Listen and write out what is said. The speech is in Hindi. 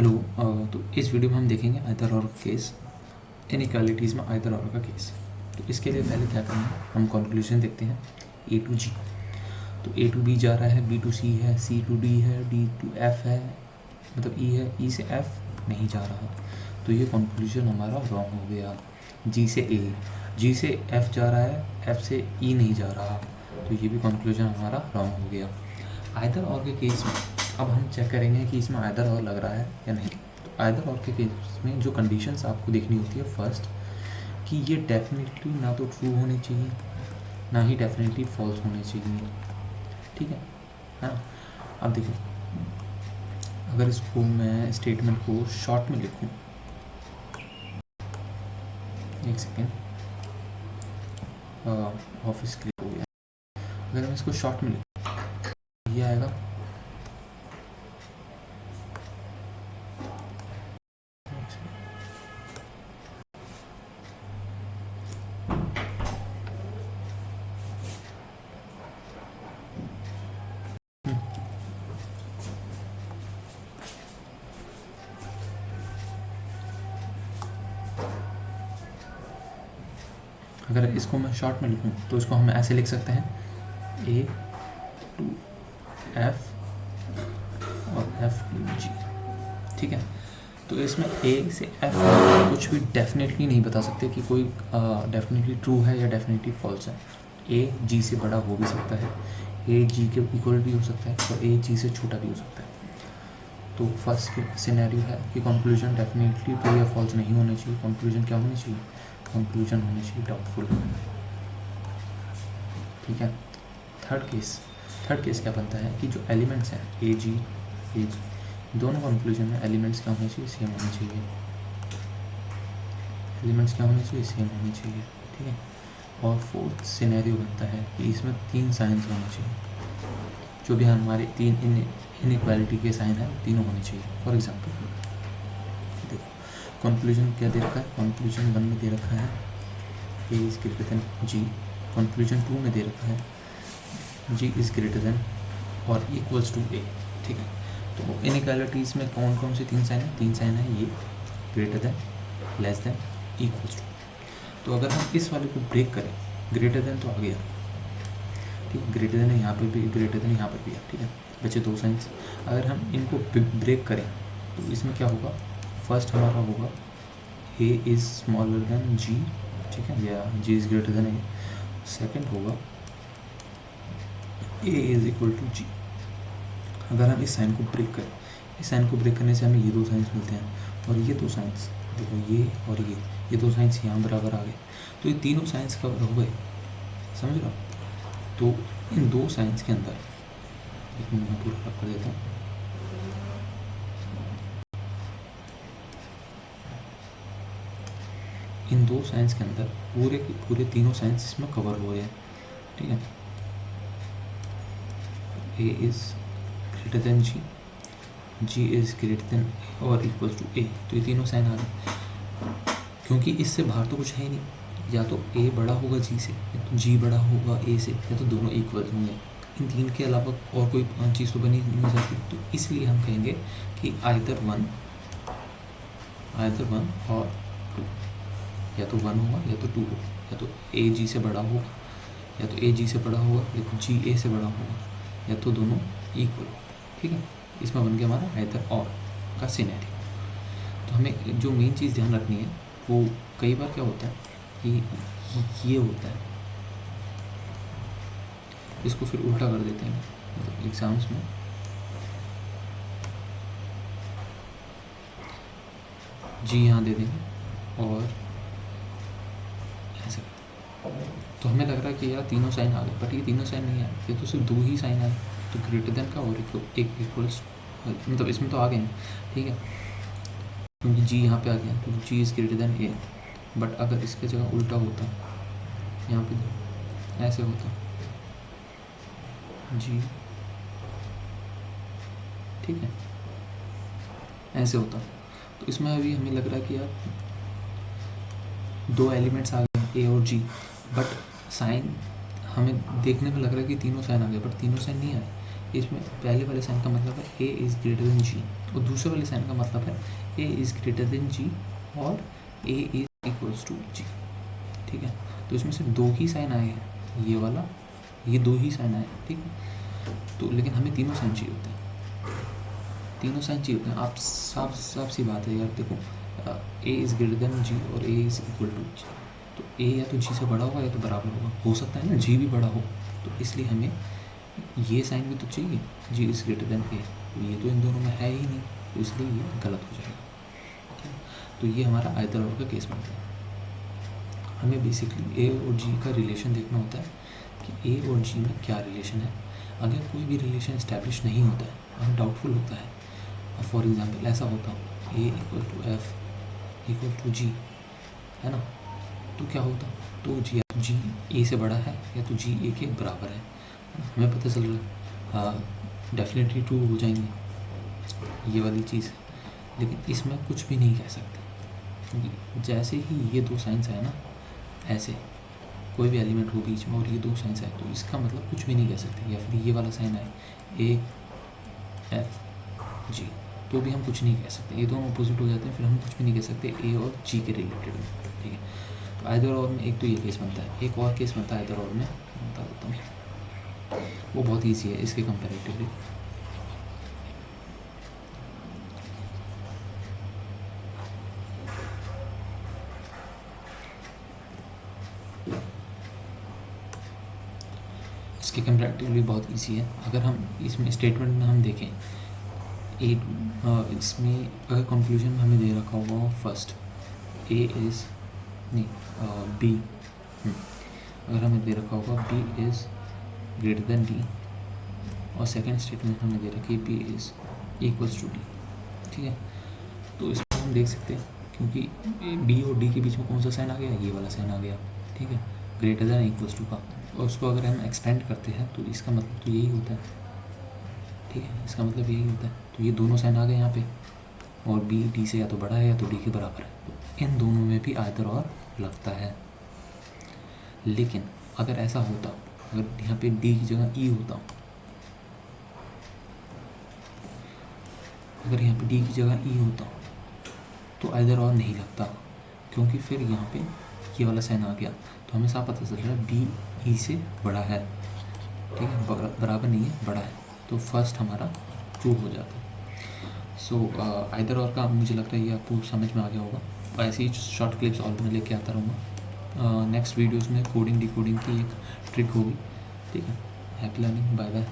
हेलो। तो इस वीडियो में हम देखेंगे आइदर और केस, इनइक्वालिटीज़ में आइदर और का केस। तो इसके लिए पहले क्या करना है, हम कंक्लूजन देखते हैं ए टू जी। तो ए टू बी जा रहा है, बी टू सी है, सी टू डी है, डी टू एफ है, मतलब ई है, ई से एफ नहीं जा रहा। तो ये कंक्लूजन हमारा रॉन्ग हो गया। जी से ए, जी से एफ जा रहा है, एफ से ई नहीं जा रहा, तो ये भी कंक्लूजन हमारा रॉन्ग हो गया। आइदर और के केस में अब हम चेक करेंगे कि इसमें आइदर और लग रहा है या नहीं। तो आइदर और के केस में जो कंडीशंस आपको देखनी होती है, फर्स्ट कि ये डेफिनेटली ना तो ट्रू होने चाहिए, ना ही डेफिनेटली फॉल्स होने चाहिए। ठीक है ना। अब देखो, अगर इसको मैं स्टेटमेंट को शॉर्ट में लिखूं, एक सेकेंड, ऑफिस क्लिक हो गया। अगर मैं इसको शॉर्ट में लिखूं, ये आएगा अगर इसको मैं शॉर्ट में लिखूं तो इसको हम ऐसे लिख सकते हैं, ए टू एफ और एफ टू जी। ठीक है। तो इसमें ए से एफ कुछ भी डेफिनेटली नहीं बता सकते कि कोई डेफिनेटली ट्रू है या डेफिनेटली फॉल्स है। ए जी से बड़ा हो भी सकता है, ए जी के इक्वल भी हो सकता है, और ए जी से छोटा भी हो सकता है। तो फर्स्ट सिनेरियो है कि कंक्लूजन डेफिनेटली ट्रू या फॉल्स नहीं होना चाहिए। कंक्लूजन क्या होनी चाहिए? कंक्लूजन होनी चाहिए डाउटफुल। ठीक है। थर्ड केस क्या बनता है कि जो एलिमेंट्स हैं ए जी दोनों कंक्लूजन में एलिमेंट्स क्या होने चाहिए? सेम होने चाहिए। एलिमेंट्स क्या होने चाहिए? सेम होने चाहिए। ठीक है। और फोर्थ सिनेरियो बनता है कि इसमें 3 साइंस होने चाहिए। जो भी हमारे 3 इनइक्वालिटी के साइन हैं तीनों होने चाहिए। फॉर एग्जांपल देखो, कंक्लूजन क्या दे रखा है? कंक्लूजन 1 में दे रखा है A is greater than G. Conclusion 2 में दे रखा है जी इज़ ग्रेटर देन और इक्वल्स टू ए। ठीक है। तो इनइक्वालिटीज़ में कौन कौन से 3 साइन है? 3 साइन है ये, greater than, less than, equals to. तो अगर हम इस वाले को ब्रेक करें, ग्रेटर देन तो आ गया, ठीक है, ग्रेटर देन यहाँ पर भी, ग्रेटर देन यहाँ पर भी है। ठीक है, बचे 2 साइंस। अगर हम इनको ब्रेक करें तो इसमें क्या होगा? फर्स्ट हमारा होगा A is smaller than G. ठीक है, या G is greater than A. Second होगा A is equal to G. अगर हम इस साइन को ब्रेक करें, इस साइन को ब्रेक करने से हमें ये 2 साइंस मिलते हैं, और ये 2 साइंस देखो, ये और ये 2 साइंस यहाँ बराबर आ गए। तो ये तीनों साइंस कवर हो गए, समझ रहे हो? तो इन 2 साइंस के अंदर, एक मिनट में पूरा कर देता हूँ। इन 2 साइंस के अंदर पूरे के पूरे तीनों साइंस इसमें कवर हो गए हैं। ठीक है। A is greater than G, G is greater than और इक्वल्स टू ए। तो ये तीनों साइन आ गए, क्योंकि इससे बाहर तो कुछ है ही नहीं। या तो ए बड़ा होगा जी से, या तो जी बड़ा होगा ए से, या तो दोनों इक्वल होंगे। इन 3 के अलावा और कोई चीज़ तो बनी नहीं जाती। तो इसलिए हम कहेंगे कि आइदर वन और 2, या तो 1 होगा या तो 2 होगा, या तो ए जी से बड़ा होगा, या तो ए जी से बड़ा होगा, या तो जी ए से बड़ा होगा, या तो दोनों इक्वल। ठीक है। इसमें बन गया हमारा आइदर और का सिनेरियो। तो हमें जो मेन चीज़ ध्यान रखनी है, वो कई बार क्या होता है कि ये होता है, इसको फिर उल्टा कर देते हैं, मतलब एग्ज़ाम्स में जी यहाँ दे देंगे और ऐसे। तो हमें लग रहा है कि यार तीनों साइन आ गए, बट ये तीनों साइन नहीं आए, ये तो सिर्फ 2 ही साइन आए। तो ग्रेटर देन का और एक इक्वल्स, मतलब इसमें तो आ गए हैं। ठीक है, क्योंकि जी यहाँ पे आ गया, तो G is greater than A. But अगर इसके जगह उल्टा होता, यहाँ पे ऐसे होता जी, ठीक है, ऐसे होता, तो इसमें अभी हमें लग रहा है कि यार 2 एलिमेंट्स आ गए ए और जी, बट साइन हमें देखने में लग रहा है कि तीनों साइन आ गए, बट तीनों साइन नहीं आए। इसमें पहले वाले साइन का मतलब है ए इज़ ग्रेटर देन जी, और दूसरे वाले साइन का मतलब है ए इज़ ग्रेटर देन जी और ए इज़ इक्वल्स टू जी। ठीक है, तो इसमें से दो ही साइन आए हैं, ये वाला, ये दो ही साइन आए हैं। ठीक है, तो लेकिन हमें तीनों साइन चाहिए होते हैं, तीनों साइन चाहिए होते हैं। आप साफ साफ सी बात है यार, देखो ए इज़ ग्रेटर देन जी और ए इज़ इक्वल टू जी, तो ए या तो जी से बड़ा होगा या तो बराबर होगा, हो सकता है ना जी भी बड़ा हो, तो इसलिए हमें ये साइन भी तो चाहिए, जी इज़ ग्रेटर देन ए, तो ये तो इन दोनों में है ही नहीं, तो इसलिए ये गलत हो जाएगा। ठीक है, तो ये हमारा आइदर और का केस बनता है। हमें बेसिकली ए और जी का रिलेशन देखना होता है कि ए और जी में क्या रिलेशन है। अगर कोई भी रिलेशन इस्टेब्लिश नहीं होता है, अगर डाउटफुल होता है, फॉर एग्जांपल ऐसा होता हो A equal to F equal to G, है ना, तो क्या होता, तो जी या तो जी ए से बड़ा है या तो जी ए के बराबर है, हमें पता चल रहा है, डेफिनेटली ट्रू हो जाएंगे ये वाली चीज़। लेकिन इसमें कुछ भी नहीं कह सकते, क्योंकि जैसे ही ये दो साइंस आए ना, ऐसे कोई भी एलिमेंट हो बीच में और ये दो साइंस आए, तो इसका मतलब कुछ भी नहीं कह सकते। या फिर ये वाला साइन आए ए एफ जी, तो भी हम कुछ नहीं कह सकते, ये दोनों अपोजिट हो जाते हैं, फिर हम कुछ भी नहीं कह सकते ए और जी के रिलेटेड में। ठीक है, तो आइदर और में एक तो ये केस बनता है, एक और केस बनता है आइदर और में, बता देता हूँ, वो बहुत ईजी है इसके कंपेरेटिवली। इसके कंपेरेटिवली बहुत ईजी है। अगर हम इसमें स्टेटमेंट में हम देखें इसमें अगर कंक्लूजन में हमें दे रखा होगा फर्स्ट ए इज़ नहीं बी, अगर हमें दे रखा होगा B is greater than D, और सेकेंड स्टेटमेंट हमें दे रखी है B is equals to D. ठीक है, तो इसमें हम देख सकते हैं, क्योंकि बी और डी के बीच में कौन सा साइन आ गया, ये वाला साइन आ गया। ठीक है, ग्रेटर देन इक्वल्स टू का, और उसको अगर हम एक्सपेंड करते हैं तो इसका मतलब तो यही होता है। ठीक है, इसका मतलब यही होता है, तो ये दोनों साइन आ गए यहाँ पे, और बी डी से या तो बड़ा है या तो डी के बराबर है, तो इन दोनों में भी आइदर और लगता है। लेकिन अगर ऐसा होता, अगर यहाँ पे डी की जगह ई होता, अगर यहाँ पे डी की जगह ई होता तो आइदर और नहीं लगता, क्योंकि फिर यहाँ पे ये वाला साइन आ गया, तो हमें साफ पता चल रहा है बी ई से बड़ा है। ठीक है, बराबर नहीं है, बड़ा है, तो फर्स्ट हमारा ट्रू हो जाता है। सो आइदर और का मुझे लगता है ये आपको समझ में आ गया होगा। ऐसे ही शॉर्ट क्लिप्स और मैं लेके आता रहूँगा। नेक्स्ट वीडियोज़ में कोडिंग डिकोडिंग की एक ट्रिक होगी। ठीक है, हैप्पी लर्निंग, बाय बाय।